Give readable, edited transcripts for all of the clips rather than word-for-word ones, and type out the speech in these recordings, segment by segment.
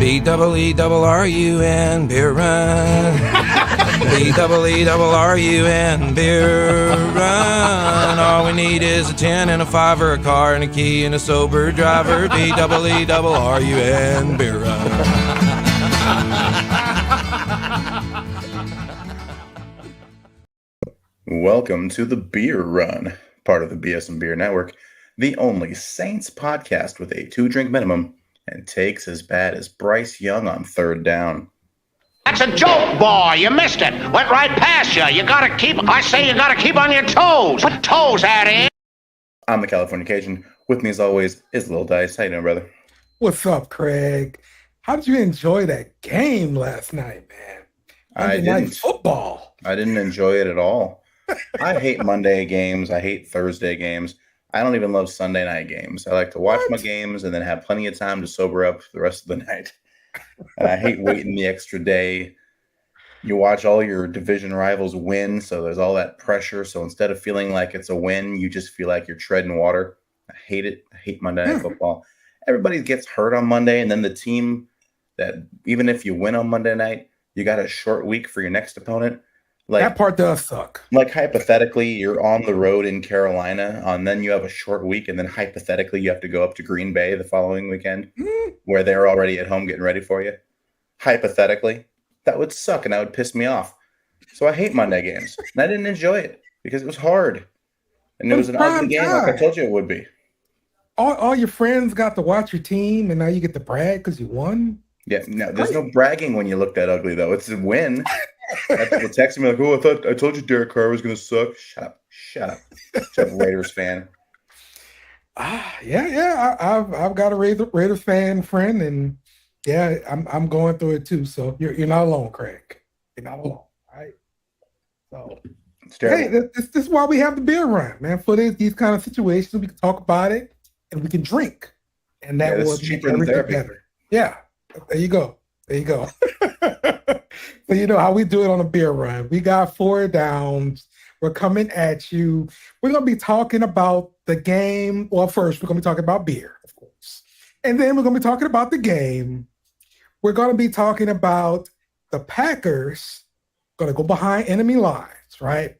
BEERUN, beer run. BEERUN, beer run. All we need is a 10 and a 5 or a car and a key and a sober driver. BEERUN, beer run. Welcome to the Beer Run, part of the BSnBEER network, the only Saints podcast with a 2-drink minimum and takes as bad as Bryce Young on third down. That's a joke, boy. You missed it. Went right past you. You gotta keep on your toes. Put toes at it. I'm the California Cajun. With me, as always, is Lil Dice. How you doing, brother? What's up, Craig? How did you enjoy that game last night, man? Monday night football. I didn't enjoy it at all. I hate Monday games. I hate Thursday games. I don't even love Sunday night games. I like to watch my games and then have plenty of time to sober up for the rest of the night. And I hate waiting the extra day. You watch all your division rivals win, so there's all that pressure. So instead of feeling like it's a win, you just feel like you're treading water. I hate it. I hate Monday Night Football. Everybody gets hurt on Monday, and then the team that, even if you win on Monday night, you got a short week for your next opponent. Like, that part does suck. Like, hypothetically, you're on the road in Carolina, and then you have a short week, and then hypothetically, you have to go up to Green Bay the following weekend, where they're already at home getting ready for you. Hypothetically, that would suck, and that would piss me off. So I hate Monday games, and I didn't enjoy it because it was hard, and it was an ugly game, like I told you it would be. All your friends got to watch your team, and now you get to brag because you won. Yeah, no, there's no bragging when you look that ugly, though. It's a win. People texting me like, "Oh, I told you Derek Carr was going to suck." Shut up, Raiders fan. I've got a Raiders fan friend, and yeah, I'm going through it too. So you're not alone, Craig. You're not alone, right? So hey, this is why we have the beer run, man. For these kind of situations, we can talk about it and we can drink, and that will make everything better. Yeah, there you go. So you know how we do it on a beer run. We got 4 downs. We're coming at you. We're going to be talking about the game. Well, first, we're going to be talking about beer, of course. And then we're going to be talking about the game. We're going to be talking about the Packers going to go behind enemy lines, right?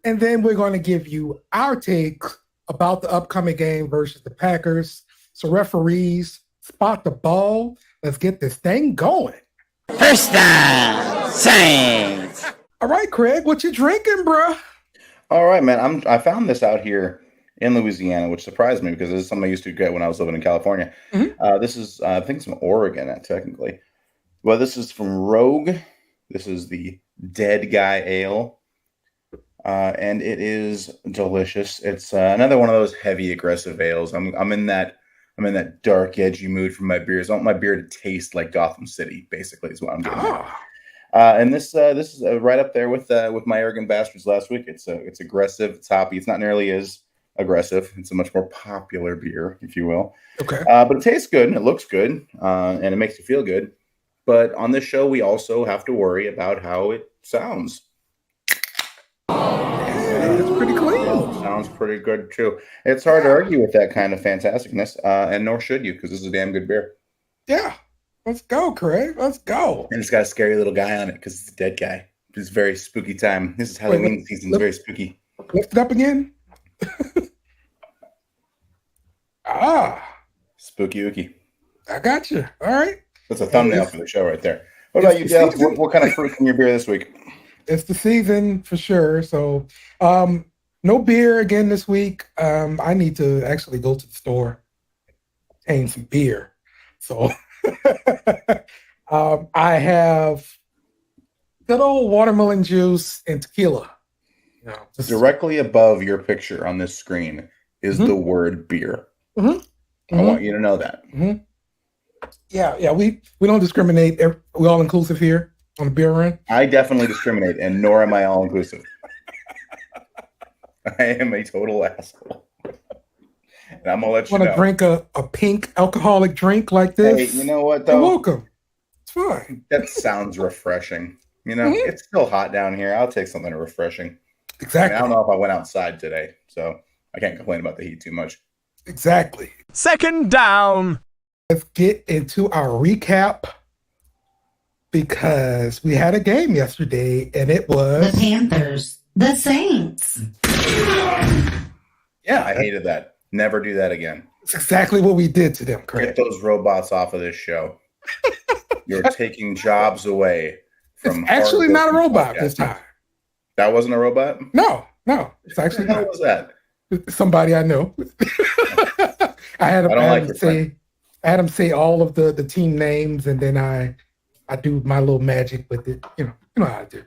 And then we're going to give you our take about the upcoming game versus the Packers. So referees, spot the ball. Let's get this thing going. First down, Saints. All right, Craig, what you drinking, bro? All right, man. I found this out here in Louisiana, which surprised me because this is something I used to get when I was living in California. Mm-hmm. This is, I think, it's from Oregon, technically. Well, this is from Rogue. This is the Dead Guy Ale, and it is delicious. It's another one of those heavy, aggressive ales. I'm in that dark, edgy mood for my beers. I want my beer to taste like Gotham City, basically, is what I'm doing. And this is right up there with my Arrogant Bastards last week. It's aggressive. It's hoppy. It's not nearly as aggressive. It's a much more popular beer, if you will. Okay. But it tastes good and it looks good and it makes you feel good. But on this show, we also have to worry about how it sounds. It's pretty clean. Sounds pretty good, too. It's hard to argue with that kind of fantasticness, and nor should you, because this is a damn good beer. Yeah. Let's go, Craig. Let's go. And it's got a scary little guy on it, because it's a dead guy. It's very spooky time. This is Halloween season. It's very spooky. Lift it up again. Spooky ooky. I got you. All right. That's a thumbnail for the show right there. What about you, Dale? What kind of fruit in your beer this week? It's the season for sure. So, no beer again this week. I need to actually go to the store, obtain some beer. So, I have good old watermelon juice and tequila. You know, directly above your picture on this screen is the word beer. I want you to know that. Yeah. We don't discriminate. We're all inclusive here on the beer run. I definitely discriminate, and nor am I all inclusive. I am a total asshole. And I'm gonna let you know. Want to drink a pink alcoholic drink like this? Hey, you know what though? You're welcome. It's fine. That sounds refreshing. You know, it's still hot down here. I'll take something refreshing. Exactly. I don't know if I went outside today, so I can't complain about the heat too much. Exactly. Second down. Let's get into our recap because we had a game yesterday, and it The was Panthers, the Saints. Yeah, I hated that. Never do that again. it's exactly what we did to them, Get Craig. those robots off of this show. You're taking jobs away from. It's actually not a hardworking robot podcasters. this time. That wasn't a robot? No, it's actually What not. was that? Somebody I know. I had him, I don't I like had him your say friend. I had him say all of the team names, and then I do my little magic with it. You know how I do.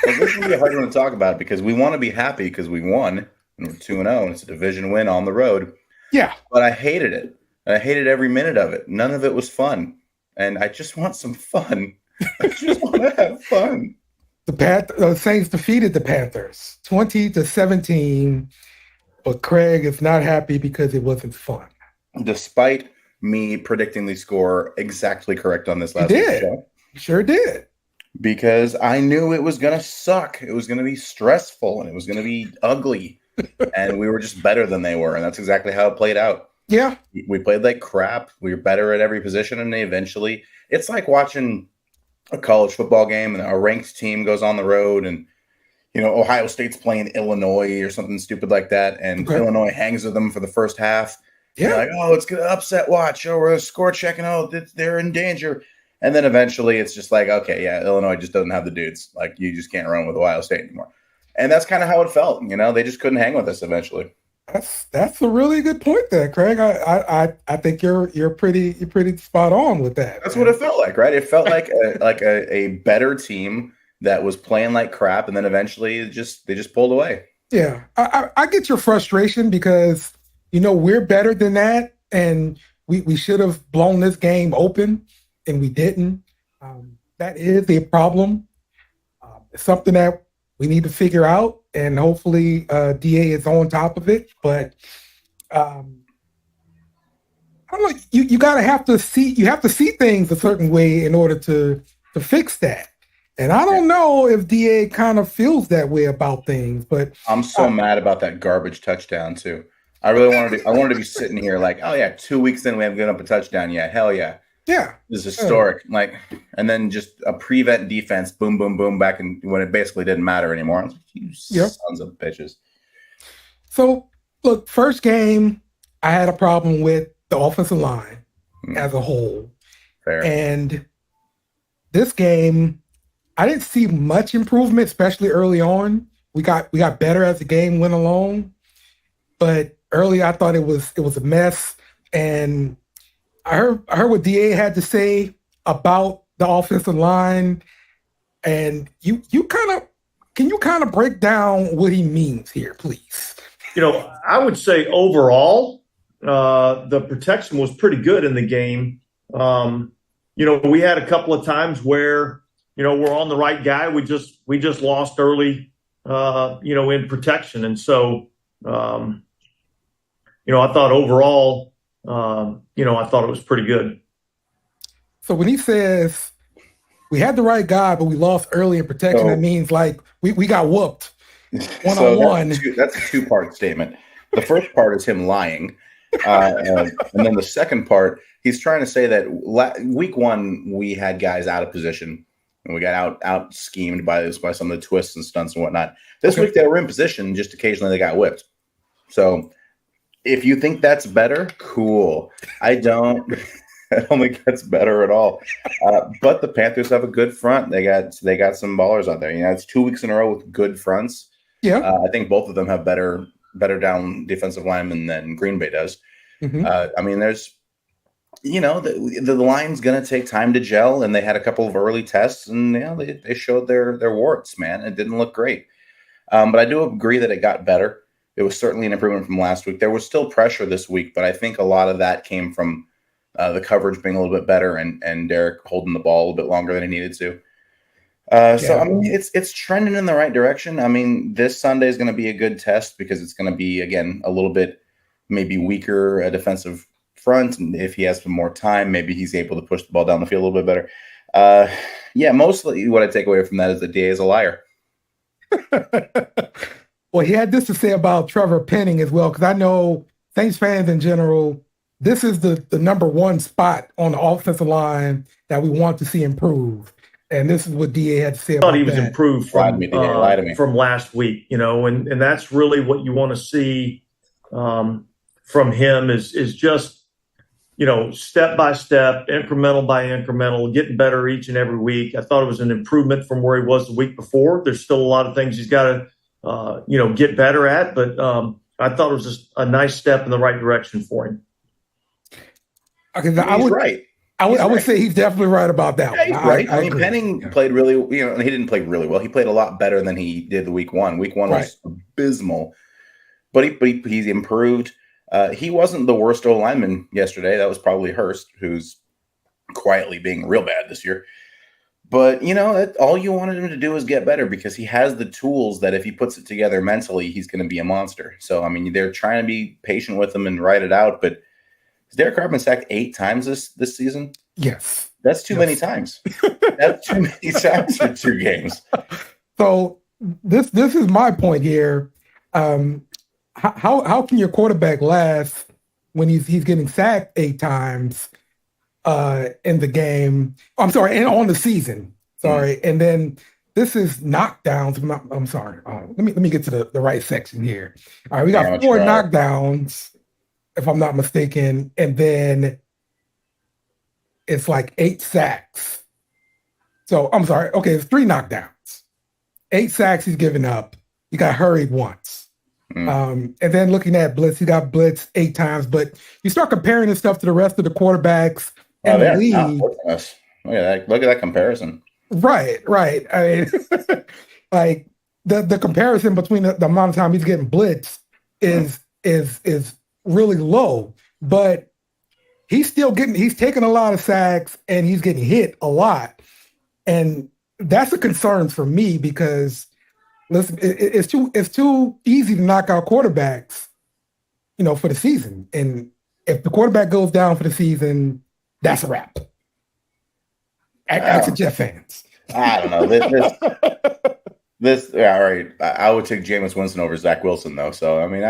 Well, this is gonna be a hard one to talk about because we want to be happy because we won and we're 2-0 and it's a division win on the road. Yeah. But I hated it. I hated every minute of it. None of it was fun. And I just want some fun. I just want to have fun. The Saints defeated the Panthers 20-17, but Craig is not happy because it wasn't fun. Despite me predicting the score exactly correct on this last You week's did. show. You sure did. Because I knew it was going to suck. It was going to be stressful and it was going to be ugly. And we were just better than they were. And that's exactly how it played out. Yeah. We played like crap. We were better at every position. And they eventually, it's like watching a college football game and a ranked team goes on the road and, Ohio State's playing Illinois or something stupid like that. And Okay. Illinois hangs with them for the first half. Yeah. You're like, oh, it's going to upset watch. Oh, we're score checking. Oh, they're in danger. And then eventually it's just like, okay, yeah, Illinois just doesn't have the dudes. Like, you just can't run with Ohio State anymore. And that's kind of how it felt. They just couldn't hang with us eventually. That's a really good point there, Craig. I think you're pretty spot on with that. That's what it felt like, right? It felt like a better team that was playing like crap, and then eventually they just pulled away. Yeah, I get your frustration because we're better than that, and we should have blown this game open, and we didn't. That is a problem. It's something that we need to figure out, and hopefully DA is on top of it. But I don't know. You have to see things a certain way in order to fix that. And I don't know if DA kind of feels that way about things, but I'm so mad about that garbage touchdown too. I really wanted to be sitting here like, oh yeah, 2 weeks in we haven't given up a touchdown yet. Hell yeah. yeah, This is historic. And then just a prevent defense, boom, boom, boom, back in when it basically didn't matter anymore. I was like, you sons of bitches. So, look, first game, I had a problem with the offensive line as a whole. Fair. And this game, I didn't see much improvement, especially early on. We got better as the game went along. But early, I thought it was a mess. And I heard what DA had to say about the offensive line. And can you kind of break down what he means here, please? I would say overall, the protection was pretty good in the game. We had a couple of times where, we're on the right guy. We just lost early, in protection. And so, I thought overall, I thought it was pretty good. So when he says we had the right guy, but we lost early in protection, that means like we got whooped one-on-one. That's a two-part statement. The first part is him lying. And then the second part, he's trying to say that week one, we had guys out of position and we got out schemed by some of the twists and stunts and whatnot. This week they were in position, just occasionally they got whipped. So if you think that's better, cool. I don't think that's better at all. But the Panthers have a good front. They got some ballers out there. It's 2 weeks in a row with good fronts. Yeah. I think both of them have better down defensive linemen than Green Bay does. Mm-hmm. There's, the line's going to take time to gel, and they had a couple of early tests, and they showed their warts, man. It didn't look great. But I do agree that it got better. It was certainly an improvement from last week. There was still pressure this week, but I think a lot of that came from the coverage being a little bit better and Derek holding the ball a little bit longer than he needed to. So it's trending in the right direction. This Sunday is going to be a good test because it's going to be, again, a little bit maybe weaker a defensive front. And if he has some more time, maybe he's able to push the ball down the field a little bit better. Mostly what I take away from that is that DA is a liar. Well, he had this to say about Trevor Penning as well, because I know Saints fans in general this is the number one spot on the offensive line that we want to see improve. And this is what DA had to say about I thought he was that. improved from last week, and that's really what you want to see from him is just, step by step, incremental by incremental, getting better each and every week. I thought it was an improvement from where he was the week before. There's still a lot of things he's got to, get better at, but I thought it was just a nice step in the right direction for him. Okay, He's right. I would say he's definitely right about that. Yeah, he's right. I mean, Penning played really, he didn't play really well. He played a lot better than he did the week one. Week one was abysmal, but he's improved. He wasn't the worst O lineman yesterday. That was probably Hurst, who's quietly being real bad this year. But, all you wanted him to do is get better because he has the tools that if he puts it together mentally, he's going to be a monster. So, I mean, they're trying to be patient with him and write it out. But has Derek Carr been sacked 8 times this season? Yes. That's too many times. That's too many times for 2 games. So this is my point here. How can your quarterback last when he's getting sacked 8 times in the game? I'm sorry, and on the season. Sorry, and then this is knockdowns. I'm sorry. Let me get to the right section here. All right, we got 4 knockdowns, if I'm not mistaken, and then it's like 8 sacks. So I'm sorry. Okay, it's 3 knockdowns, 8 sacks he's given up. He got hurried once. And then looking at blitz, he got blitzed 8 times. But you start comparing this stuff to the rest of the quarterbers and the league. Look at that comparison. Right. I mean, like the comparison between the amount of time he's getting blitzed is really low. But he's taking a lot of sacks and he's getting hit a lot. And that's a concern for me because listen, it's too easy to knock out quarterbacks, for the season. And if the quarterback goes down for the season, that's a wrap. Ask the Jet fans. I don't know. This all right. I would take Jameis Winston over Zach Wilson though. So I mean,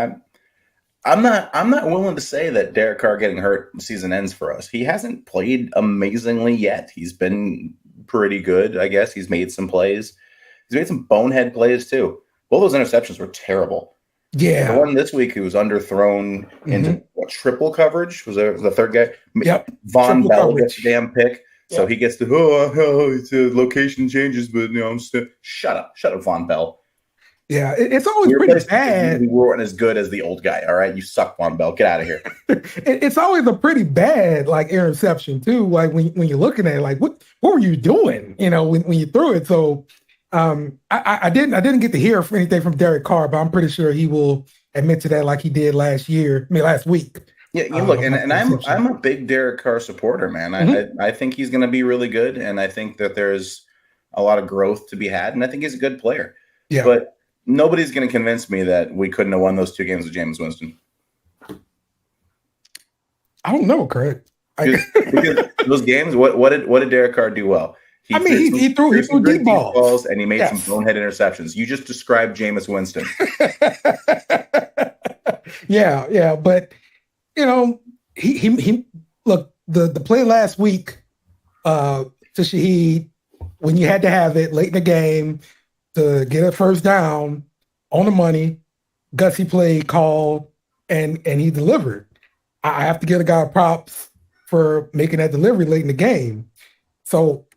I'm not willing to say that Derek Carr getting hurt season ends for us. He hasn't played amazingly yet. He's been pretty good, I guess. He's made some plays. He's made some bonehead plays too. Both those interceptions were terrible. Yeah. The one this week, he was underthrown into triple coverage. Was the third guy? Yep. Von Triple Bell coverage. gets the damn pick. So Yep. he gets the, it's location changes, but I'm still, shut up, Von Bell. Yeah, it's always pretty bad. We weren't as good as the old guy. All right, you suck, Von Bell. Get out of here. It's always a pretty bad interception too. Like when you're looking at it, like what were you doing? When you threw it. So I didn't get to hear anything from Derek Carr, but I'm pretty sure he will admit to that like he did last week. Yeah, look, and I'm a big Derek Carr supporter, man. I think he's going to be really good, and I think that there's a lot of growth to be had, and I think he's a good player. Yeah, but nobody's going to convince me that we couldn't have won those 2 games with Jameis Winston. I don't know, Craig. Because those games, what did Derek Carr do well? He threw deep balls, and he made some bonehead interceptions. You just described Jameis Winston. yeah, but he look the play last week to Shaheed when you had to have it late in the game to get a first down on the money. Gutsy play called and he delivered. I have to give a guy props for making that delivery late in the game. So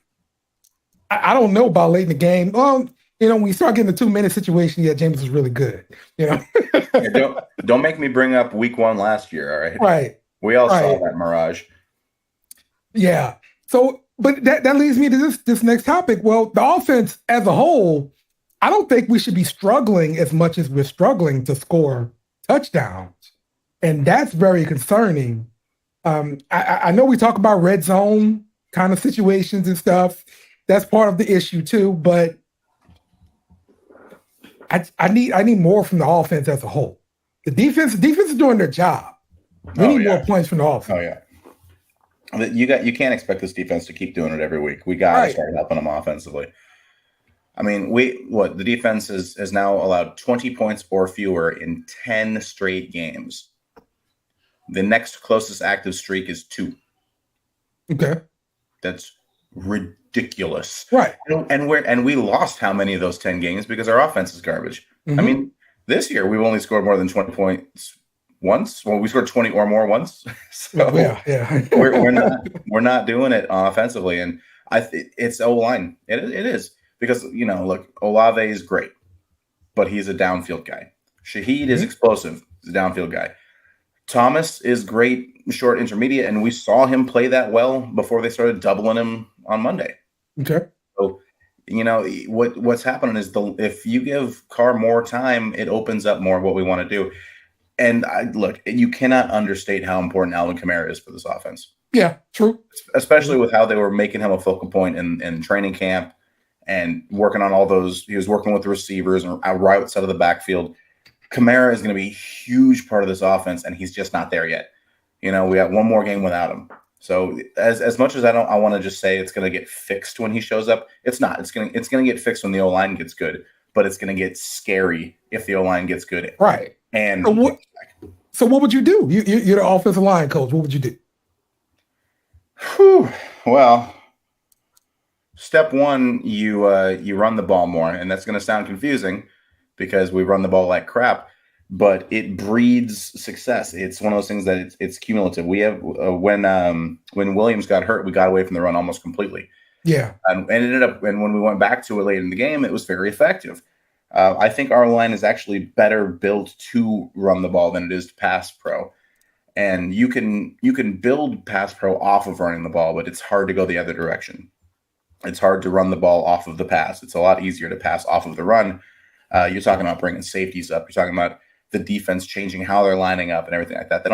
I don't know about late in the game. Well, when you start getting the 2-minute situation, James is really good. Don't make me bring up week 1 last year. All right. Right. We all saw that mirage. Yeah. So, but that leads me to this next topic. Well, the offense as a whole, I don't think we should be struggling as much as we're struggling to score touchdowns. And that's very concerning. I know we talk about red zone kind of situations and stuff. That's part of the issue too, but I need more from the offense as a whole. The defense is doing their job. We need more points from the offense. Oh yeah. You can't expect this defense to keep doing it every week. We got to start helping them offensively. I mean, the defense is now allowed 20 points or fewer in 10 straight games. The next closest active streak is 2. Okay. That's ridiculous. Right. And we lost how many of those 10 games because our offense is garbage. Mm-hmm. I mean, this year we've only scored more than 20 points once. Well, we scored 20 or more once. So yeah. we're not doing it offensively, and it's O-line. It is because look, Olave is great, but he's a downfield guy. Shaheed is explosive. He's a downfield guy. Thomas is great, short intermediate, and we saw him play that well before they started doubling him on Monday. Okay. So, what's happening is if you give Carr more time, it opens up more of what we want to do. And look, you cannot understate how important Alvin Kamara is for this offense. Yeah, true. Especially with how they were making him a focal point in training camp and working on all those. He was working with the receivers and right outside of the backfield. Kamara is going to be a huge part of this offense, and he's just not there yet. We got one more game without him. So as much as I want to just say it's going to get fixed when he shows up, it's not. It's going to get fixed when the O-line gets good, but it's going to get scary if the O-line gets good. Right. And so what would you do? You're the offensive line coach. What would you do? Well, step one, you run the ball more, and that's going to sound confusing because we run the ball like crap, but it breeds success. It's one of those things that it's cumulative. We have when Williams got hurt, we got away from the run almost completely. Yeah, and when we went back to it late in the game, it was very effective. I think our line is actually better built to run the ball than it is to pass pro. And you can build pass pro off of running the ball, but it's hard to go the other direction. It's hard to run the ball off of the pass. It's a lot easier to pass off of the run. You're talking about bringing safeties up. You're talking about the defense changing how they're lining up and everything like that.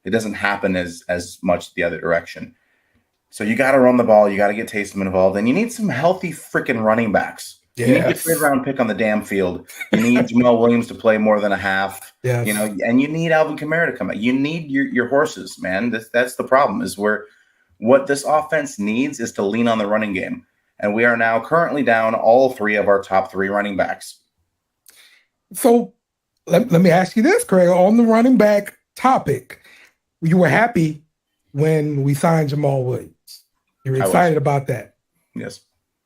It doesn't happen as much the other direction. So you got to run the ball. You got to get Taysom involved, and you need some healthy freaking running backs. Yes. You need a third-round pick on the damn field. You need Jamal Williams to play more than a half. Yes. And you need Alvin Kamara to come out. You need your horses, man. That's the problem. Is what this offense needs is to lean on the running game, and we are now currently down all 3 of our top 3 running backs. So let me ask you this, Craig. On the running back topic, you were happy when we signed Jamal Williams. You were excited about that. Yes.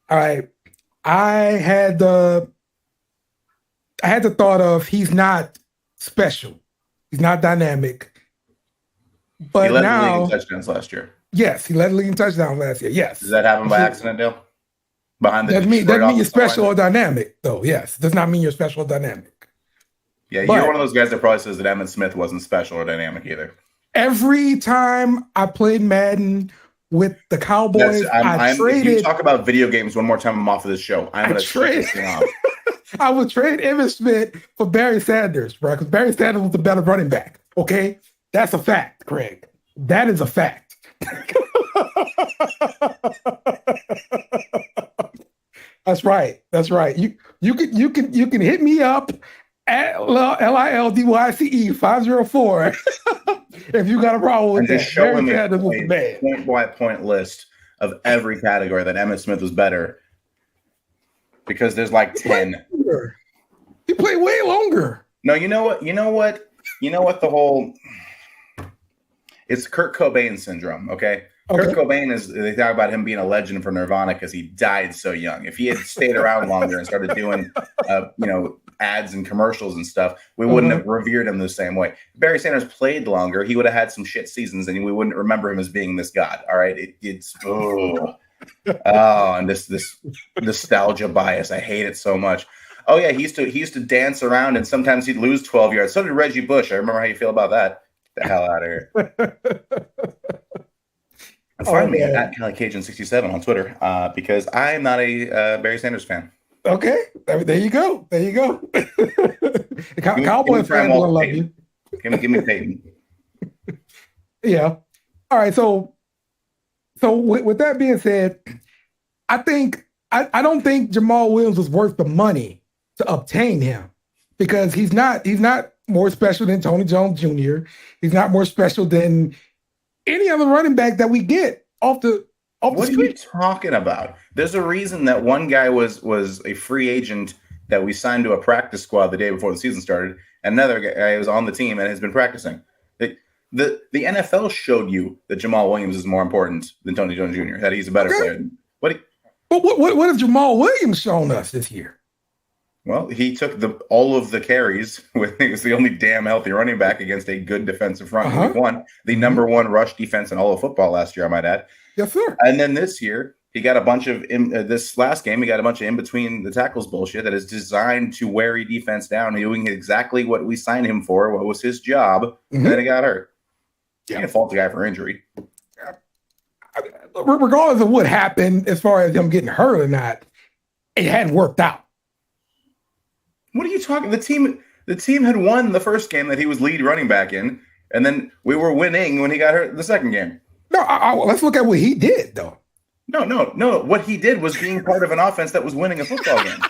All right. I had the thought of he's not special. He's not dynamic. But he led now, the league in touchdowns last year. Yes, he led the league in touchdowns last year. Yes. Does that happen by accident, Dale? Doesn't mean you're special or dynamic, though. Yes. Does not mean you're special or dynamic. Yeah, you're one of those guys that probably says that Emmitt Smith wasn't special or dynamic either. Every time I played Madden with the Cowboys, I traded. If you talk about video games one more time, I'm off of this show. I'm going to trade this thing off. I would trade Emmitt Smith for Barry Sanders, bro, because Barry Sanders was the better running back. Okay? That's a fact, Craig. That is a fact. That's right. That's right. You can hit me up at LILDYCE 504 if you got a problem with and that. just showing me a point by point list of every category that Emmitt Smith was better, because there's like 10. He played way longer. No, you know what? The whole it's Kurt Cobain syndrome. Okay. Kurt Cobain they talk about him being a legend for Nirvana because he died so young. If he had stayed around longer and started doing, ads and commercials and stuff, we wouldn't have revered him the same way. If Barry Sanders played longer, he would have had some shit seasons, and we wouldn't remember him as being this god. All right, and this nostalgia bias. I hate it so much. Oh yeah, he used to dance around, and sometimes he'd lose 12 yards. So did Reggie Bush. I remember how you feel about that. Get the hell out of here. Find me at CaliCajun67 on Twitter because I am not a Barry Sanders fan. Okay, there you go. Cowboys fans will love you. Give me Peyton. Yeah. All right. So with that being said, I don't think Jamal Williams was worth the money to obtain him, because he's not more special than Tony Jones Jr. He's not more special than any other running back that we get off the What street. are you talking about? There's a reason that one guy was a free agent that we signed to a practice squad the day before the season started, and another guy was on the team and has been practicing. the NFL showed you that Jamal Williams is more important than Tony Jones Jr., that he's a better player. But what has Jamal Williams shown us this year? Well, he took all of the carries. He was the only damn healthy running back against a good defensive front. Week one, the number one rush defense in all of football last year, I might add. Yes, sir. And then this year, he got a bunch of this last game. He got a bunch of in between the tackles bullshit that is designed to wear your defense down, doing exactly what we signed him for, what was his job, and then he got hurt. You can't fault the guy for injury. Regardless of what happened, as far as him getting hurt or not, it hadn't worked out. What are you talking? The team had won the first game that he was lead running back in, and then we were winning when he got hurt the second game. No, let's look at what he did, though. No. What he did was being part of an offense that was winning a football game.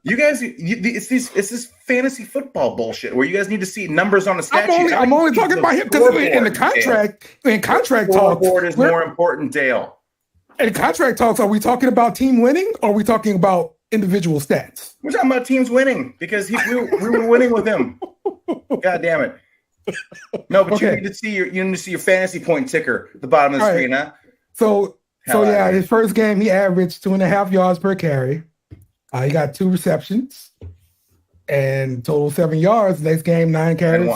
You guys, it's this fantasy football bullshit where you guys need to see numbers on a stat sheet. I'm only talking about him because in the contract talk, scoreboard is more important, Dale. In contract talks, are we talking about team winning or are we talking about individual stats? We're talking about teams winning because we were winning with him. God damn it! No, but you need to see your fantasy point ticker at the bottom of the screen, huh? So his first game he averaged 2.5 yards per carry. He got 2 receptions and total 7 yards. Next game, 9 carries,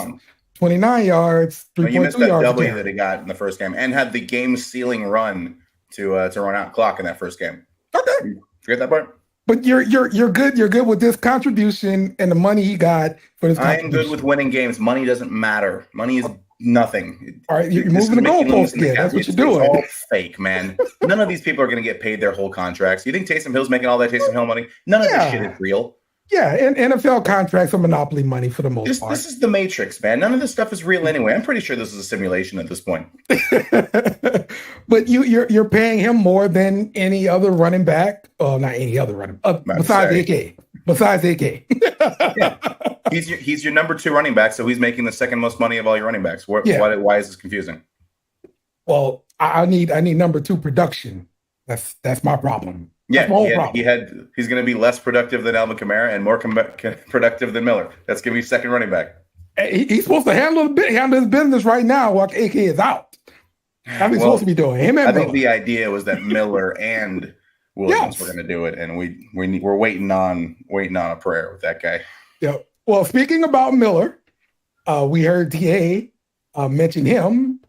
29 yards, 3.2 yards. You missed that W that he got in the first game and had the game-sealing run to run out clock in that first game. Okay, forget that part. But you're good. You're good with this contribution and the money he got for this. I am good with winning games. Money doesn't matter. Money is nothing. All right, you're moving the goalpost again. That's what you're doing. It's all fake, man. None of these people are going to get paid their whole contracts. You think Taysom Hill's making all that Taysom Hill money? None of this shit is real. Yeah, and NFL contracts are monopoly money for the most part. This is the Matrix, man. None of this stuff is real anyway. I'm pretty sure this is a simulation at this point. But you're paying him more than any other running back. Oh, not any other running besides AK. Besides AK. Yeah. He's your number 2 running back, so he's making the second most money of all your running backs. Why is this confusing? Well, I need number 2 production. That's my problem. Yeah, he's going to be less productive than Alvin Kamara and more productive than Miller. That's going to be second running back. He's supposed to handle his business right now while AK is out. That's what he's supposed to be doing. I think the idea was that Miller and Williams were going to do it, and we're waiting on a prayer with that guy. Yeah. Well, speaking about Miller, we heard TA mention him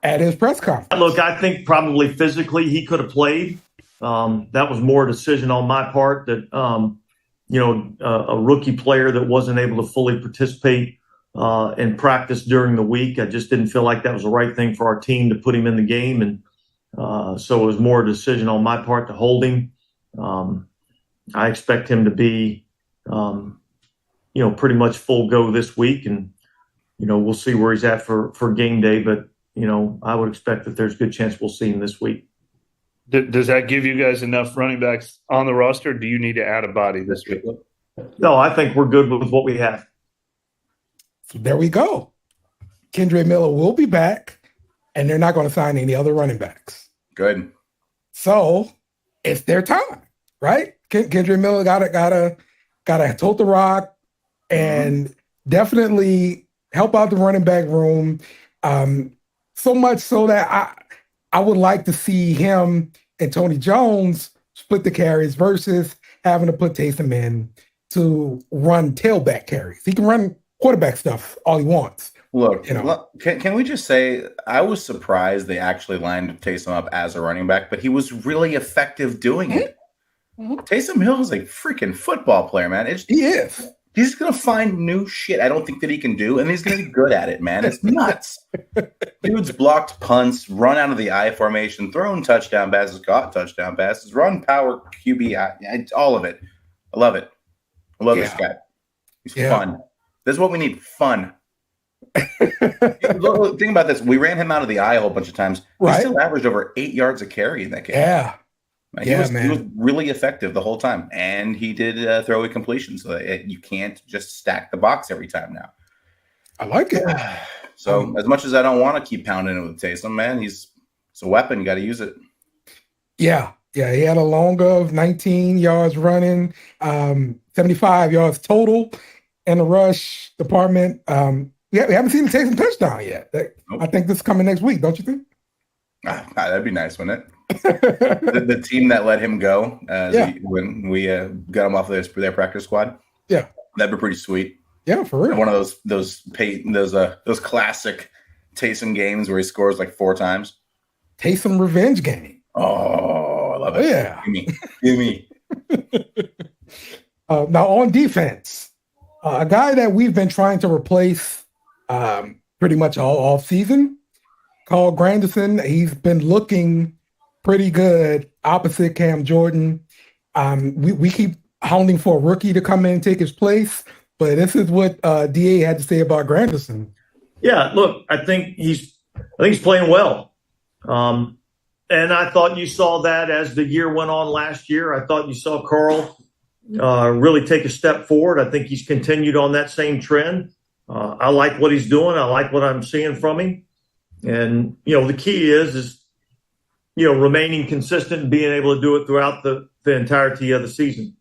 at his press conference. Look, I think probably physically he could have played. That was more a decision on my part that, a rookie player that wasn't able to fully participate in practice during the week. I just didn't feel like that was the right thing for our team to put him in the game. And so it was more a decision on my part to hold him. I expect him to be, pretty much full go this week. And, we'll see where he's at for game day. But, I would expect that there's a good chance we'll see him this week. Does that give you guys enough running backs on the roster? Or do you need to add a body this week? No, I think we're good with what we have. So there we go. Kendre Miller will be back, and they're not going to sign any other running backs. Good. So it's their time, right? Kendre Miller gotta tote the rock and definitely help out the running back room. So much so that I would like to see him and Tony Jones split the carries versus having to put Taysom in to run tailback carries. He can run quarterback stuff all he wants. Look, can we just say I was surprised they actually lined Taysom up as a running back, but he was really effective doing it. Mm-hmm. Taysom Hill is a freaking football player, man. He is. He's going to find new shit I don't think that he can do, and he's going to be good at it, man. It's nuts. Dude's blocked punts, run out of the I formation, thrown touchdown passes, caught touchdown passes, run power QB, all of it. I love it. I love this guy. He's fun. This is what we need, fun. Think about this. We ran him out of the I a whole bunch of times. He still averaged over 8 yards a carry in that game. Yeah. He was really effective the whole time, and he did throw a completion, so you can't just stack the box every time now. I like it. So as much as I don't want to keep pounding it with Taysom, man, it's a weapon. You got to use it. Yeah. He had a long of 19 yards running, 75 yards total in the rush department. we haven't seen the Taysom touchdown yet. I think this is coming next week, don't you think? That'd be nice, wouldn't it? the team that let him go when we got him off their practice squad. Yeah, that'd be pretty sweet. Yeah, for real. One of those classic Taysom games where he scores like 4 times. Taysom revenge game. Oh, I love it. Yeah, give me. Now on defense, a guy that we've been trying to replace pretty much all off season, Carl Granderson. He's been looking pretty good opposite Cam Jordan. We keep hounding for a rookie to come in and take his place, but this is what DA had to say about Granderson. Yeah, look, I think he's playing well. And I thought you saw that as the year went on last year. I thought you saw Carl really take a step forward. I think he's continued on that same trend. I like what he's doing. I like what I'm seeing from him. And, the key is remaining consistent and being able to do it throughout the entirety of the season.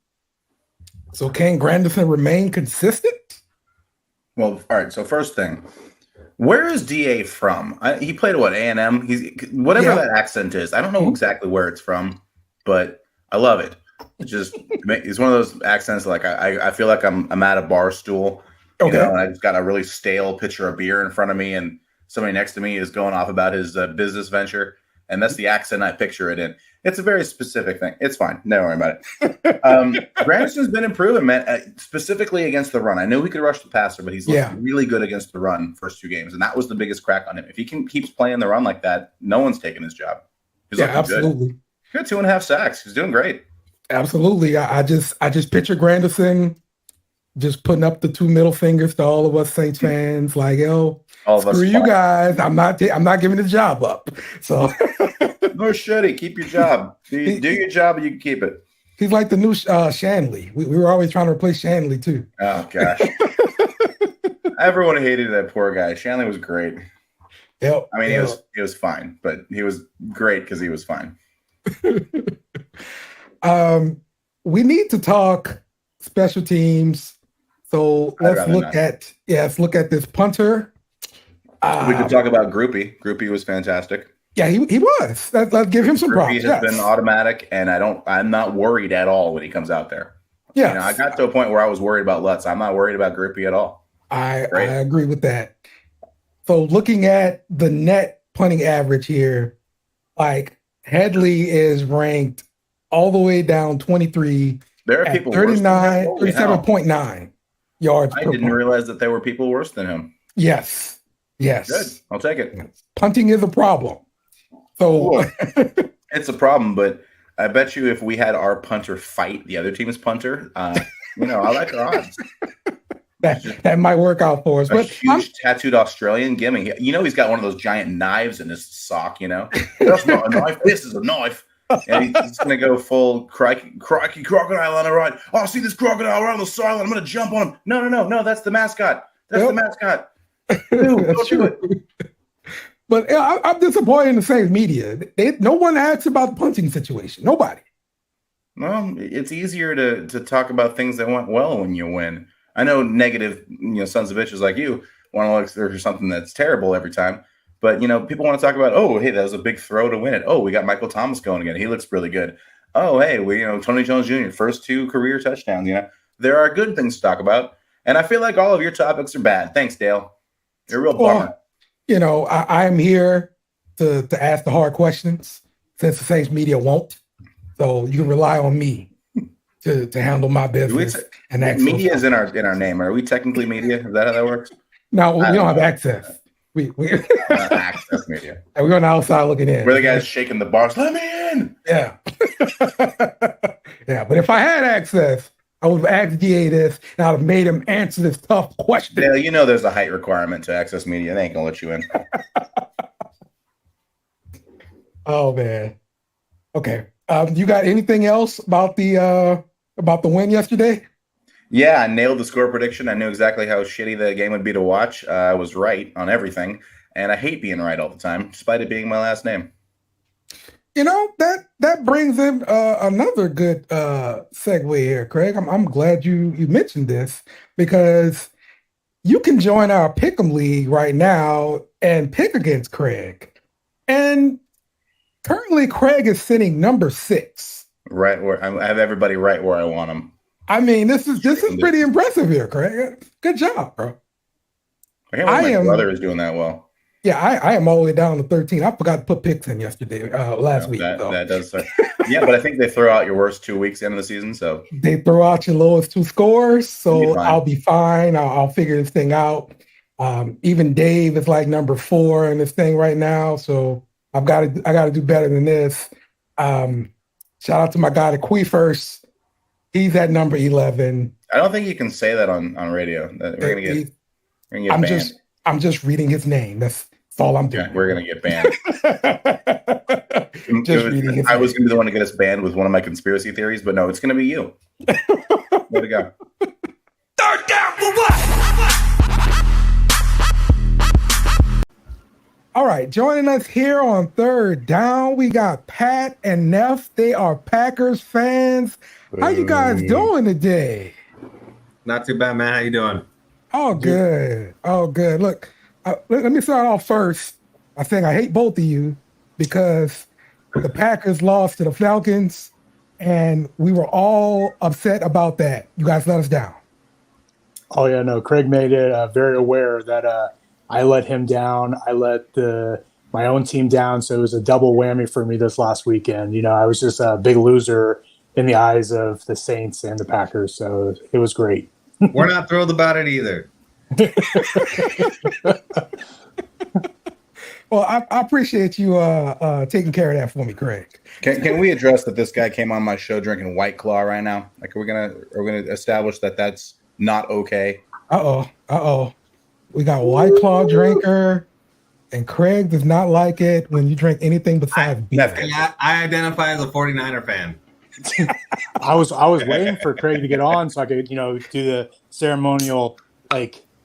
So can Granderson remain consistent? Well, all right. So first thing, where is DA from? He played at A&M. He's whatever that accent is. I don't know exactly where it's from, but I love it. It's one of those accents like I feel like I'm at a bar stool. And I just got a really stale pitcher of beer in front of me, and somebody next to me is going off about his business venture, and that's the accent I picture it in. It's a very specific thing. It's fine. Don't worry about it. Granderson's been improving, man, specifically against the run. I know he could rush the passer, but he's looked really good against the run first 2 games, and that was the biggest crack on him. If he keeps playing the run like that, no one's taking his job. He's absolutely. Good. He got 2.5 sacks. He's doing great. Absolutely. I just picture Granderson just putting up the 2 middle fingers to all of us Saints fans, like, yo, screw you guys. I'm not giving the job up. So nor should he. Keep your job. Do your job and you can keep it. He's like the new Shanley. We were always trying to replace Shanley too. Oh gosh. Everyone hated that poor guy. Shanley was great. Yep. I mean, he was fine, but he was great because he was fine. We need to talk special teams. So let's look at this punter. We could talk about Groupie. Groupie was fantastic. Yeah, he was. Let's give him some props. Groupie has been automatic, and I'm not worried at all when he comes out there. Yeah, I got to a point where I was worried about Lutz. I'm not worried about Groupie at all. I agree with that. So looking at the net punting average here, like Headley is ranked all the way down 23. There are people 37.9 yards. I didn't realize that there were people worse than him. Yes. Good. I'll take it. Punting is a problem. So it's a problem, but I bet you if we had our punter fight the other team's punter, I like our odds. That might work out for us. But huge tattooed Australian, gimme. He's got one of those giant knives in his sock. That's not a knife. This is a knife. And he's going to go full crikey crocodile on the right. Oh, see this crocodile right on the sideline. I'm going to jump on him. No. That's the mascot. The mascot. Dude, don't do it. But I'm disappointed in the Saints media. No one asks about the punting situation. Nobody. Well, it's easier to talk about things that went well when you win. I know negative, sons of bitches like you want to look for something that's terrible every time. But, people want to talk about, oh, hey, that was a big throw to win it. Oh, we got Michael Thomas going again. He looks really good. Oh, hey, Tony Jones Jr., first 2 career touchdowns. There are good things to talk about. And I feel like all of your topics are bad. Thanks, Dale. You're a real bummer. I'm here to ask the hard questions since the Saints media won't. So you can rely on me to handle my business. And media is in our name. Are we technically media? Is that how that works? No, we don't have access. We access media. And we're on the outside looking in. We're the guys shaking the bars. Let me in. Yeah. Yeah. But if I had access, I would have asked DA this and I'd have made him answer this tough question. Yeah, there's a height requirement to access media. They ain't gonna let you in. Oh man. Okay. You got anything else about the win yesterday? Yeah, I nailed the score prediction. I knew exactly how shitty the game would be to watch. I was right on everything, and I hate being right all the time, despite it being my last name. That brings in another good segue here, Craig. I'm glad you mentioned this because you can join our Pick'em League right now and pick against Craig. And currently, Craig is sitting number 6. Right where I have everybody right where I want them. I mean, this is pretty impressive here, Craig. Good job, bro. I can't believe my brother is doing that well. Yeah, I am all the way down to 13. I forgot to put picks in yesterday, last week. That does suck. Yeah, but I think they throw out your worst 2 weeks into the season, so they throw out your lowest 2 scores, so I'll be fine. I'll figure this thing out. Even Dave is like number 4 in this thing right now, so I got to do better than this. Shout out to my guy, the Queefers. He's at number 11. I don't think you can say that on radio. We're gonna get banned. I'm just reading his name. That's all I'm doing. Yeah, we're gonna get banned. Reading his I was gonna be the one to get us banned with one of my conspiracy theories, but no, it's gonna be you. Way to go. Third down for what? All right, joining us here on Third Down, we got Pat and Neff. They are Packers fans. How you guys doing today? Not too bad, man. How you doing? Oh, good. Oh, good. Look, let me start off first by saying I hate both of you because the Packers lost to the Falcons, and we were all upset about that. You guys let us down. Oh, yeah, no. Craig made it very aware that I let him down. I let my own team down, so it was a double whammy for me this last weekend. You know, I was just a big loser in the eyes of the Saints and the Packers, so it was great. We're not thrilled about it either. Well, I appreciate you taking care of that for me, Craig. Can we address that this guy came on my show drinking White Claw right now? Like, are we gonna establish that that's not okay? Uh-oh. We got White Claw drinker, and Craig does not like it when you drink anything besides beer. I identify as a 49er fan. I was waiting for Craig to get on so I could, do the ceremonial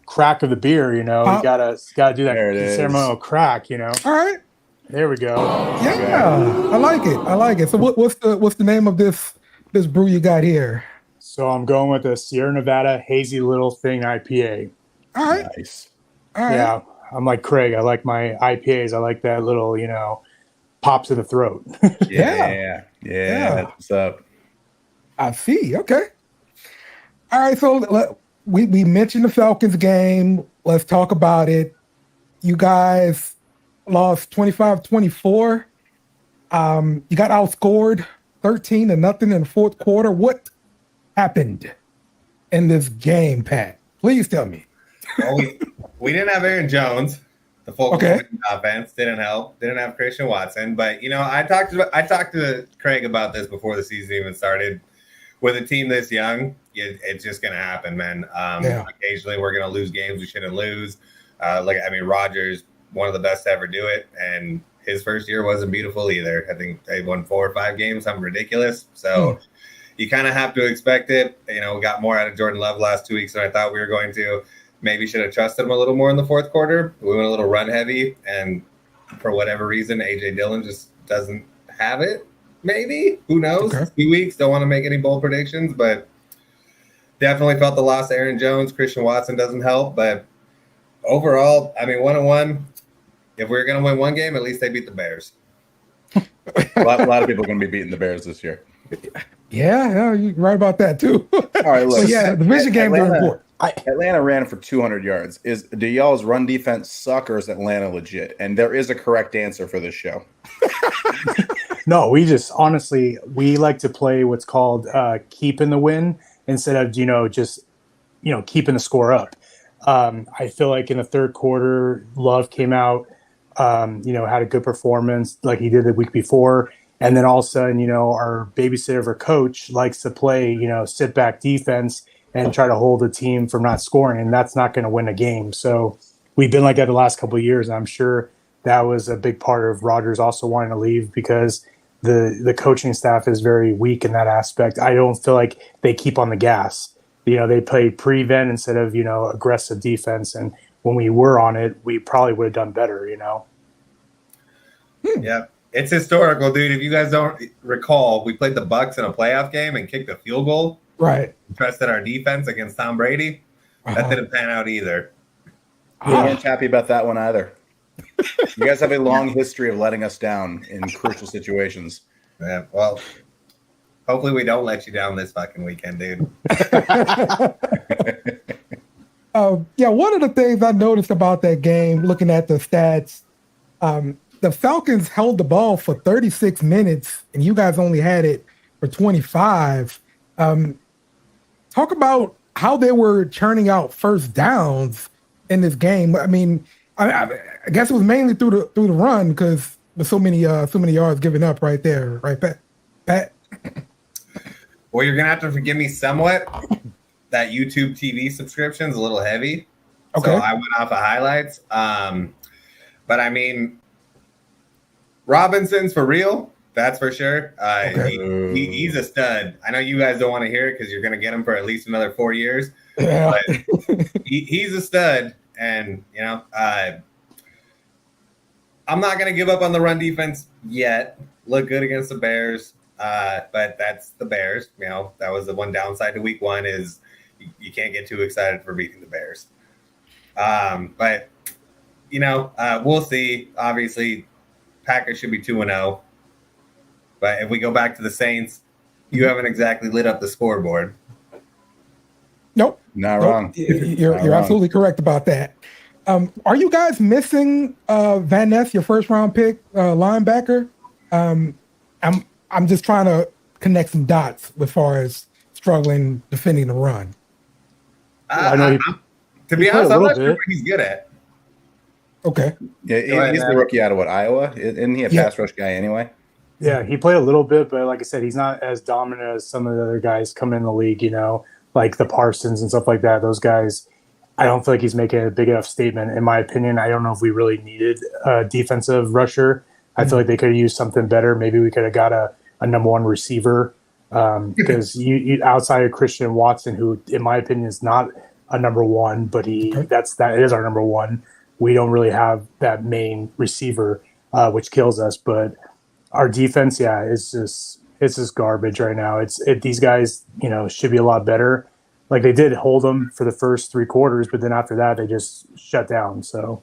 crack of the beer. You gotta do that ceremonial crack. All right, there we go. Yeah, I like it. So what's the name of this brew you got here? So I'm going with the Sierra Nevada Hazy Little Thing IPA. All right, nice. All right. Yeah, I'm like Craig. I like my IPAs. I like that little pop to the throat. Yeah. That's what's up. I see. Okay. All right. So we mentioned the Falcons game. Let's talk about it. You guys lost 25-24. You got outscored 13-0 in the fourth quarter. What happened in this game, Pat? Please tell me. Well, we didn't have Aaron Jones. The full offense didn't help. Didn't have Christian Watson, but I talked to Craig about this before the season even started. With a team this young, it's just going to happen, man. Occasionally, we're going to lose games we shouldn't lose. Rodgers, one of the best to ever do it, and his first year wasn't beautiful either. I think they won 4 or 5 games, something ridiculous. So you kind of have to expect it. We got more out of Jordan Love last 2 weeks than I thought we were going to. Maybe should have trusted him a little more in the fourth quarter. We went a little run heavy, and for whatever reason, A.J. Dillon just doesn't have it. Maybe. Who knows? Okay. 2 weeks. Don't want to make any bold predictions, but definitely felt the loss of Aaron Jones. Christian Watson doesn't help, but overall, 1-1. If we're going to win one game, at least they beat the Bears. A lot of people are going to be beating the Bears this year. Yeah, you're right about that too. All right, look. The division games are important. Atlanta ran for 200 yards. Do y'all's run defense suck, or is Atlanta legit? And there is a correct answer for this show. No, we just honestly we like to play what's called keeping the win instead of just keeping the score up. I feel like in the third quarter, Love came out, had a good performance like he did the week before. And then all of a sudden, our babysitter or coach likes to play, sit back defense and try to hold the team from not scoring. And that's not going to win a game. So we've been like that the last couple of years. And I'm sure that was a big part of Rodgers also wanting to leave because the coaching staff is very weak in that aspect. I don't feel like they keep on the gas. They play prevent instead of, aggressive defense. And when we were on it, we probably would have done better, Yeah. It's historical, dude. If you guys don't recall, we played the Bucs in a playoff game and kicked a field goal. Right. Trusted our defense against Tom Brady. That didn't pan out either. We weren't happy about that one either. You guys have a long history of letting us down in crucial situations. Yeah, well, hopefully we don't let you down this fucking weekend, dude. One of the things I noticed about that game, looking at the stats, the Falcons held the ball for 36 minutes, and you guys only had it for 25. Talk about how they were churning out first downs in this game. I mean, I guess it was mainly through the run because there's so many yards given up right there, right, Pat? Well, you're gonna have to forgive me somewhat. That YouTube TV subscription is a little heavy, okay. So I went off of highlights. But I mean, Robinson's for real. That's for sure. He's a stud. I know you guys don't want to hear it because you're going to get him for at least another 4 years. Yeah. But he's a stud. And, I'm not going to give up on the run defense yet. Look good against the Bears. But that's the Bears. That was the one downside to week one is you can't get too excited for beating the Bears. But, we'll see. Obviously, Packers should be 2-0. But if we go back to the Saints, you haven't exactly lit up the scoreboard. Nope. Not wrong. You're absolutely correct about that. Are you guys missing Van Ness, your first round pick linebacker? I'm just trying to connect some dots as far as struggling defending the run. I know to be honest, I'm not sure what he's good at. Okay. Yeah, he's the rookie out of Iowa? Isn't he a pass rush guy anyway? Yeah, he played a little bit, but like I said, he's not as dominant as some of the other guys coming in the league, like the Parsons and stuff like that. Those guys, I don't feel like he's making a big enough statement. In my opinion, I don't know if we really needed a defensive rusher. I feel like they could have used something better. Maybe we could have got a number one receiver because you outside of Christian Watson, who in my opinion is not a number one, but that is our number one. We don't really have that main receiver, which kills us. But our defense, it's just garbage right now. These guys, should be a lot better. Like they did hold them for the first 3 quarters, but then after that they just shut down. So,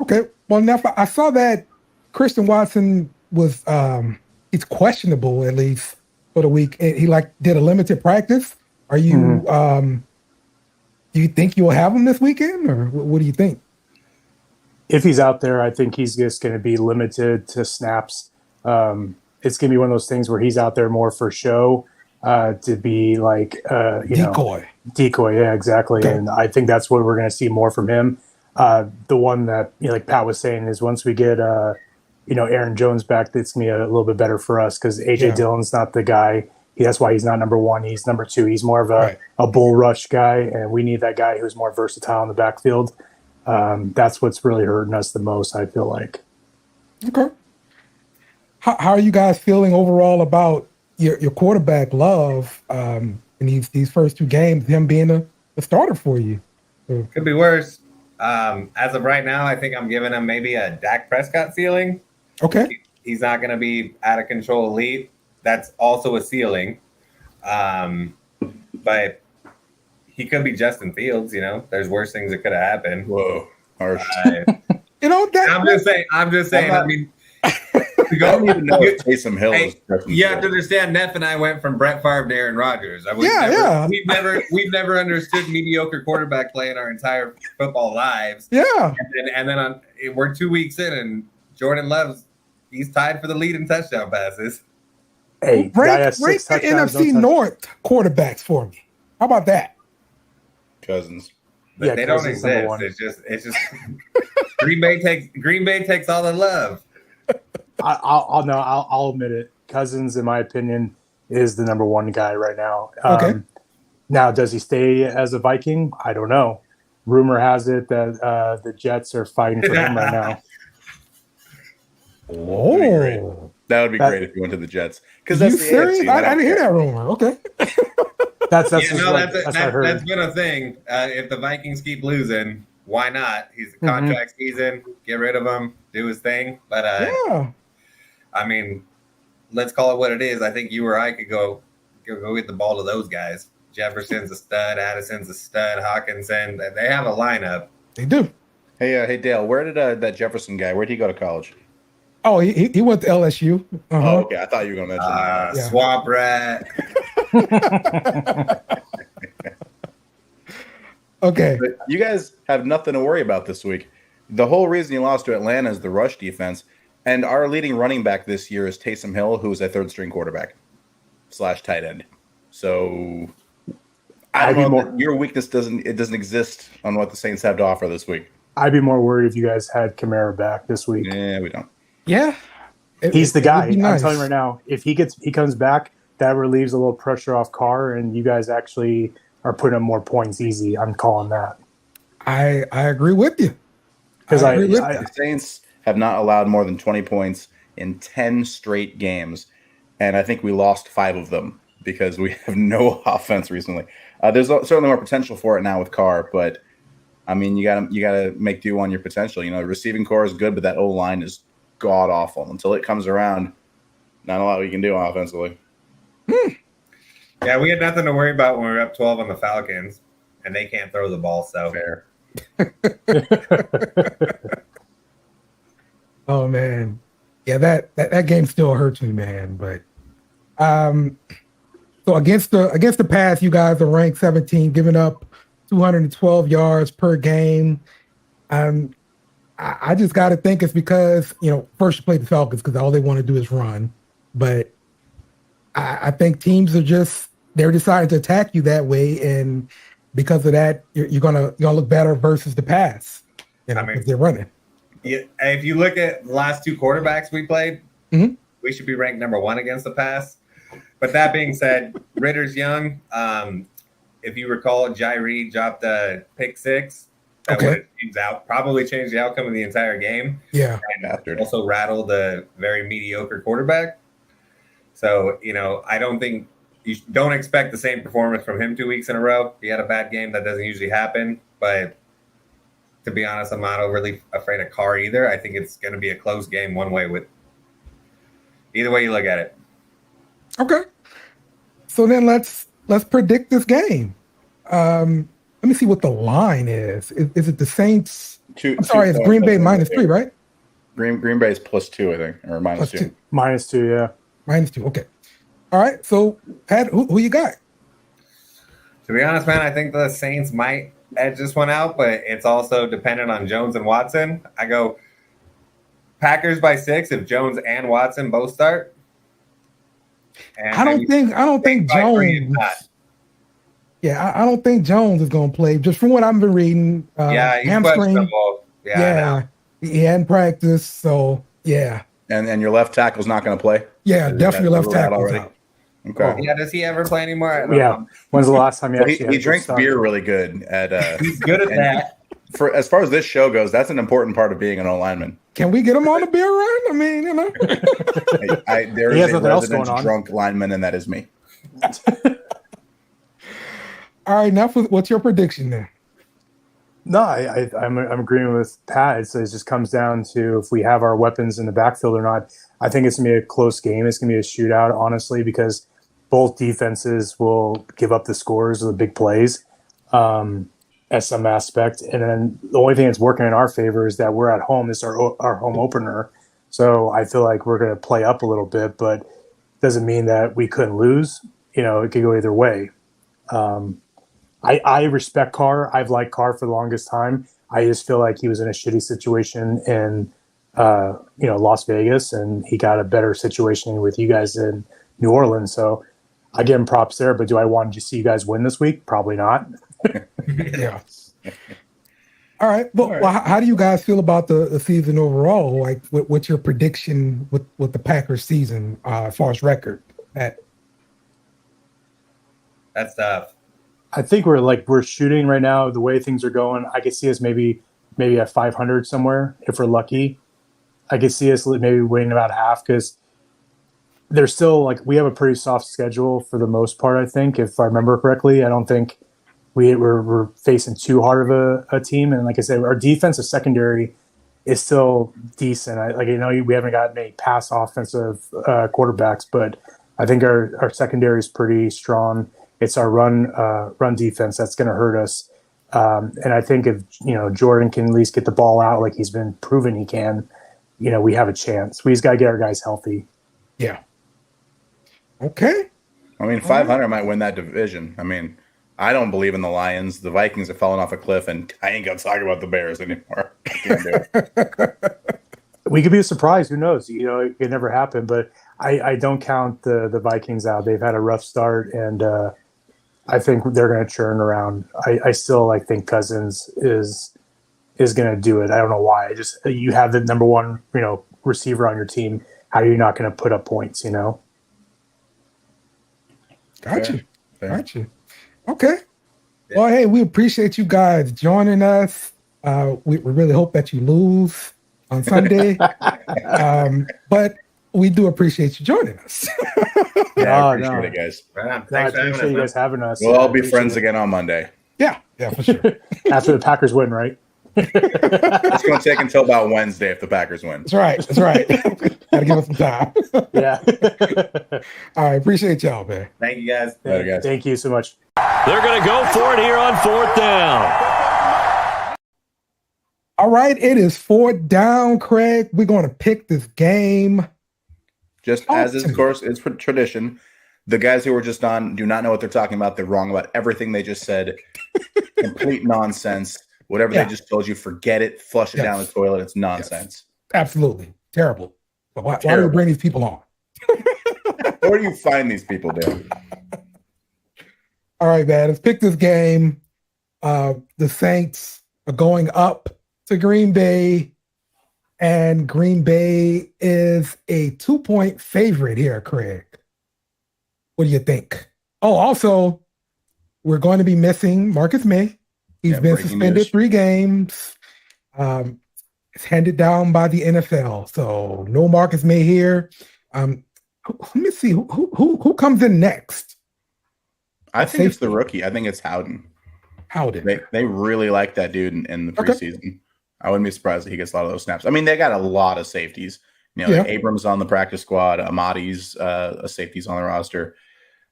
okay. Well, Neff, I saw that Christian Watson was he's questionable at least for the week. He did a limited practice. Are you? Do you think you'll have him this weekend, or what do you think? If he's out there, I think he's just going to be limited to snaps. It's going to be one of those things where he's out there more for show, to be like, decoy. Yeah, exactly. Okay. And I think that's what we're going to see more from him. The one that, like Pat was saying, is once we get, Aaron Jones back, that's going to be a little bit better for us because A.J. Dillon's not the guy. That's why he's not number one. He's number 2. He's more of a bull rush guy, and we need that guy who's more versatile in the backfield. That's what's really hurting us the most, I feel like. Okay. How are you guys feeling overall about your quarterback, Love, in these first 2 games, him being a starter for you? Could be worse. As of right now, I think I'm giving him maybe a Dak Prescott ceiling. Okay. He's not going to be out of control elite. That's also a ceiling. But he could be Justin Fields, There's worse things that could have happened. Whoa. Harsh. I'm just saying. I mean, you don't even know if Taysom Hill is. You have to understand. Neff and I went from Brett Favre to Aaron Rodgers. We've never understood mediocre quarterback play in our entire football lives. Yeah, and then we're 2 weeks in, and Jordan Love's he's tied for the lead in touchdown passes. Hey, rank the NFC North quarterbacks for me. How about that? Cousins. But they don't exist. It's just Green Bay takes all the love. I'll admit it. Cousins, in my opinion, is the number 1 guy right now. Okay. Now, does he stay as a Viking? I don't know. Rumor has it that the Jets are fighting for him right now. Oh, that would be great if you went to the Jets. Because that's serious? I didn't hear that rumor. Okay. That's been a thing. If the Vikings keep losing, why not? He's a contract season. Get rid of him. Do his thing. But I mean, let's call it what it is. I think you or I could go get the ball to those guys. Jefferson's a stud. Addison's a stud. Hawkinson. They have a lineup. They do. Hey, Dale. Where did that Jefferson guy? Where did he go to college? Oh, he went to LSU. Oh, okay. I thought you were going to mention that. Yeah. Swamp rat. Okay. But you guys have nothing to worry about this week. The whole reason you lost to Atlanta is the rush defense, and our leading running back this year is Taysom Hill, who's a third-string quarterback / tight end. So I don't know. Your weakness doesn't exist on what the Saints have to offer this week. I'd be more worried if you guys had Kamara back this week. Yeah, we don't. Yeah. He's the guy. Nice. I'm telling you right now, if he comes back, that relieves a little pressure off Carr, and you guys actually are putting up more points easy. I'm calling that. I agree with you. Because the Saints have not allowed more than 20 points in 10 straight games, and I think we lost 5 of them because we have no offense recently. There's certainly more potential for it now with Carr, but I mean, you gotta make do on your potential. You know, the receiving core is good, but that O line is god awful. Until it comes around, not a lot we can do offensively. Yeah, we had nothing to worry about when we were up 12 on the Falcons, and they can't throw the ball. So fair. Oh man, yeah, that game still hurts me, man. But so against the pass, you guys are ranked 17, giving up 212 yards per game. I just got to think it's because, you know, first you play the Falcons because all they want to do is run, but I think teams they're deciding to attack you that way, and because of that, you're gonna look better versus the pass. You know, if they're running. Yeah, if you look at the last 2 quarterbacks we played, we should be ranked number 1 against the pass. But that being said, Ritter's young. If you recall, Jai Reed dropped a pick 6. That would have probably changed the outcome of the entire game. Yeah. And also rattled a very mediocre quarterback. So, you know, I don't think you don't expect the same performance from him 2 weeks in a row. He had a bad game. That doesn't usually happen. But to be honest, I'm not overly afraid of Carr either. I think it's going to be a close game one way with either way you look at it. Okay. So then let's predict this game. Let me see what the line is. Is it the Saints? I'm sorry, it's Green Bay -3, right? Green Bay is +2, I think, or -2. -2, yeah. -2. Okay. All right. So, Pat, who you got? To be honest, man, I think the Saints might edge this one out, but it's also dependent on Jones and Watson. I go Packers by 6 if Jones and Watson both start. And I don't think Jones. Yeah, I don't think Jones is going to play. Just from what I've been reading, hamstring. Yeah, he hadn't practiced, so yeah. And your left tackle's not going to play. Yeah, definitely left tackle already. Okay. Yeah, does he ever play anymore? Yeah. When's the last time he drinks beer really good at? He's good at that. For as far as this show goes, that's an important part of being an O-lineman. Can we get him on a beer run? I mean, you know. There is a resident drunk lineman, and that is me. All right, now what's your prediction then? No, I'm agreeing with Pat. It just comes down to if we have our weapons in the backfield or not. I think it's going to be a close game. It's going to be a shootout, honestly, because both defenses will give up the scores of the big plays at some aspect. And then the only thing that's working in our favor is that we're at home. It's our home opener. So I feel like we're going to play up a little bit, but it doesn't mean that we couldn't lose. You know, it could go either way. I respect Carr. I've liked Carr for the longest time. I just feel like he was in a shitty situation in, Las Vegas, and he got a better situation with you guys in New Orleans. So I give him props there. But do I want to see you guys win this week? Probably not. Yeah. All right. Well, how do you guys feel about the season overall? Like, what's your prediction with the Packers season as far as record? That's tough. I think we're shooting right now. The way things are going, I could see us maybe at 500 somewhere if we're lucky. I could see us maybe winning about half because they're still we have a pretty soft schedule for the most part. I think, if I remember correctly, I don't think we're facing too hard of a team. And like I said, our defensive secondary is still decent. We haven't got any pass offensive quarterbacks, but I think our secondary is pretty strong. It's our run defense that's going to hurt us. And I think if Jordan can at least get the ball out like he's been proven he can, we have a chance. We just got to get our guys healthy. Yeah. Okay. I mean, 500 might win that division. I mean, I don't believe in the Lions. The Vikings are falling off a cliff, and I ain't gonna talk about the Bears anymore. I can't do it. We could be a surprise. Who knows? It could never happen. But I don't count the Vikings out. They've had a rough start, and I think they're going to churn around. I still think Cousins is going to do it. I don't know why. You have the number one receiver on your team. How are you not going to put up points? Gotcha. Okay. Yeah. Well, hey, we appreciate you guys joining us. We really hope that you lose on Sunday. But we do appreciate you joining us. I appreciate it, guys. I appreciate you guys having us. We'll all be friends again on Monday. Yeah, for sure. After the Packers win, right? It's going to take until about Wednesday if the Packers win. That's right. Gotta give us some time. Yeah. All right. Appreciate y'all, man. Thank you, guys. Thank you so much. They're going to go for it here on 4th down. All right. It is 4th down, Craig. We're going to pick this game. Just as is, of course, it's tradition. The guys who were just on do not know what they're talking about. They're wrong about everything they just said. Complete nonsense. Whatever they just told you, forget it. Flush it down the toilet. It's nonsense. Yes. Absolutely. Terrible. But why do we bring these people on? Where do you find these people, Dan? All right, man. Let's pick this game. The Saints are going up to Green Bay, and Green Bay is a 2-point favorite here, Craig. What do you think? Oh, also, we're going to be missing Marcus May. He's been suspended 3 games. It's handed down by the NFL, so no Marcus May here. Let me see who comes in next. I think it's the rookie. I think it's Howden. They really like that dude in the preseason. Okay. I wouldn't be surprised if he gets a lot of those snaps. I mean, they got a lot of safeties. Like Abrams on the practice squad, Amadi's safeties on the roster.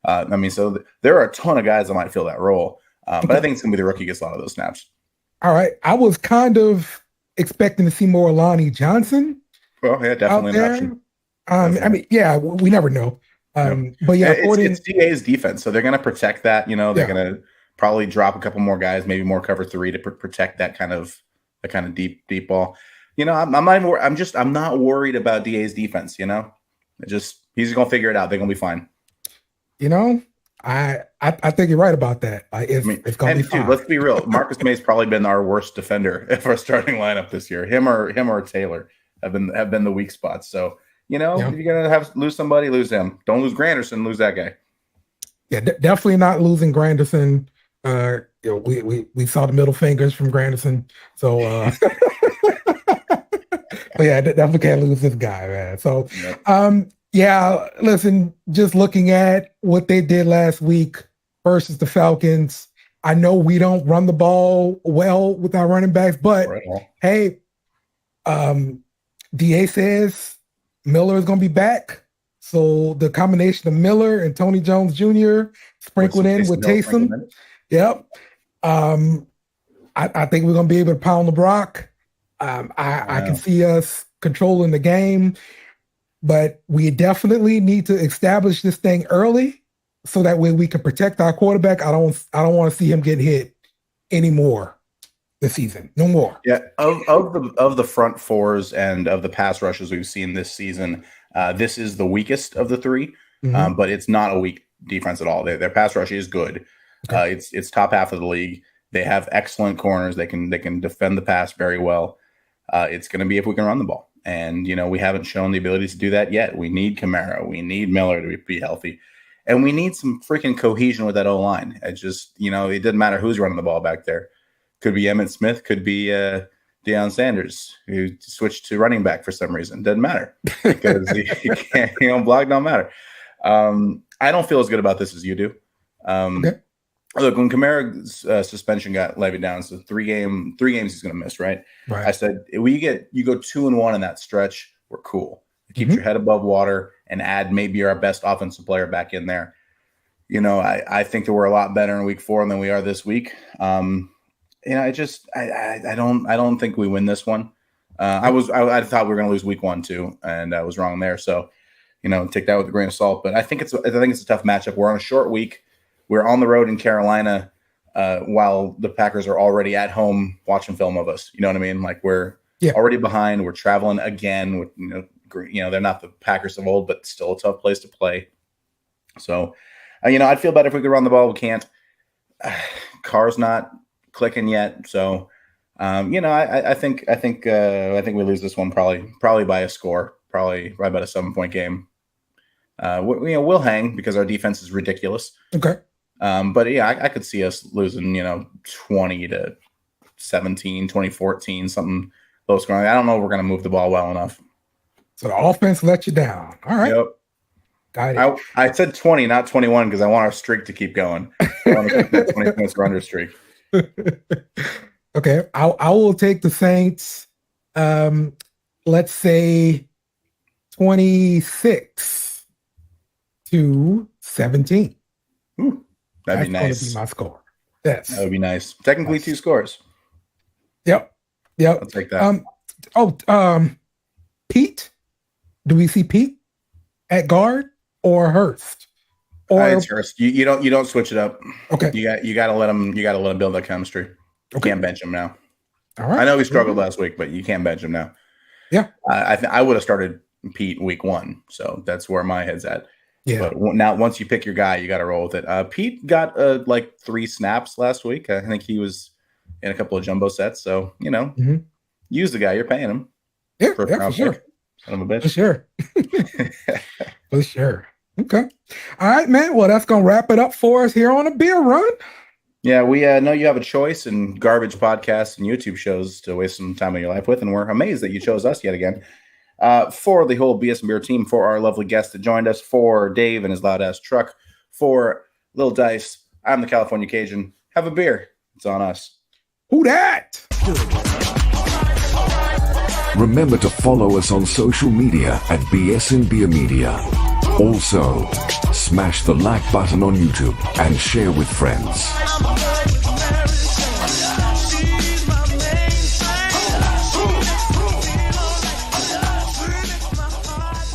So there are a ton of guys that might fill that role. But I think it's going to be the rookie gets a lot of those snaps. All right. I was kind of expecting to see more Lonnie Johnson. Well, yeah, definitely an option. We never know. But yeah, it's DA's defense, so they're going to protect that. They're going to probably drop a couple more guys, maybe more cover 3 to protect that kind of deep ball. I'm not worried about DA's defense. He's going to figure it out. They're going to be fine. I think you're right about that. It's going to be fine. Dude, let's be real. Marcus May's probably been our worst defender of our starting lineup this year. Him or Taylor have been the weak spots. So if you're gonna lose somebody, lose him. Don't lose Granderson. Lose that guy. Yeah, definitely not losing Granderson. We saw the middle fingers from Granderson. So, but yeah, definitely can't lose this guy, man. So, yeah, listen, just looking at what they did last week versus the Falcons, I know we don't run the ball well with our running backs, but hey, DA says Miller is going to be back. So the combination of Miller and Tony Jones Jr. sprinkled in with Taysom. Yep. I think we're going to be able to pound the rock. I can see us controlling the game. But we definitely need to establish this thing early so that way we can protect our quarterback. I don't want to see him get hit anymore this season. No more. Yeah, of the front fours and of the pass rushes we've seen this season, this is the weakest of the 3. But it's not a weak defense at all. Their pass rush is good. Okay. It's top half of the league. They have excellent corners. They can defend the pass very well. It's going to be if we can run the ball. And, we haven't shown the ability to do that yet. We need Kamara. We need Miller to be healthy. And we need some freaking cohesion with that O-line. It just, it doesn't matter who's running the ball back there. Could be Emmitt Smith. Could be Deion Sanders, who switched to running back for some reason. Doesn't matter. Because he can't, block don't matter. I don't feel as good about this as you do. Okay. Look, when Kamara's suspension got levied down, so 3 games he's going to miss, right? I said, you go 2-1 in that stretch, we're cool. Keep your head above water and add maybe our best offensive player back in there. I think that we're a lot better in week 4 than we are this week. I don't think we win this one. I thought we were going to lose week 1 too, and I was wrong there. So, take that with a grain of salt. But I think it's a tough matchup. We're on a short week. We're on the road in Carolina, while the Packers are already at home watching film of us. You know what I mean? Like we're already behind. We're traveling again. With, they're not the Packers of old, but still a tough place to play. So, I'd feel better if we could run the ball. We can't. Carr's not clicking yet. So, I think we lose this one probably by a score, probably right about a 7-point game. We'll hang because our defense is ridiculous. Okay. But I could see us losing, 20-17, 20-14, something low scoring. I don't know if we're going to move the ball well enough. So the offense let you down. All right. Yep. Got it. I said 20, not 21, because I want our streak to keep going. I want to keep that 20 points or under streak. Okay. I will take the Saints. Let's say 26-17. Ooh, that'd be nice. Going to be my score. Yes. That would be nice. Technically, 2 scores. Yep. I'll take that. Pete? Do we see Pete at guard or Hurst? Or it's Hurst. You don't switch it up. Okay. You got to let him build that chemistry. You can't bench him now. All right. I know he struggled last week, but you can't bench him now. Yeah. I would have started Pete week 1, so that's where my head's at. Yeah. But now, once you pick your guy, you got to roll with it. Pete got 3 snaps last week. I think he was in a couple of jumbo sets. So use the guy. You're paying him. Yeah, for sure. Son of a bitch. For sure. For sure. Okay. All right, man. Well, that's gonna wrap it up for us here on a beer run. Yeah, we know you have a choice in garbage podcasts and YouTube shows to waste some time of your life with, and we're amazed that you chose us yet again. For the whole BSnBEER team, for our lovely guest that joined us, for Dave and his loud ass truck, for Lil Dice, I'm the California Cajun. Have a beer. It's on us. Who that? Remember to follow us on social media at BSnBEER Media. Also, smash the like button on YouTube and share with friends.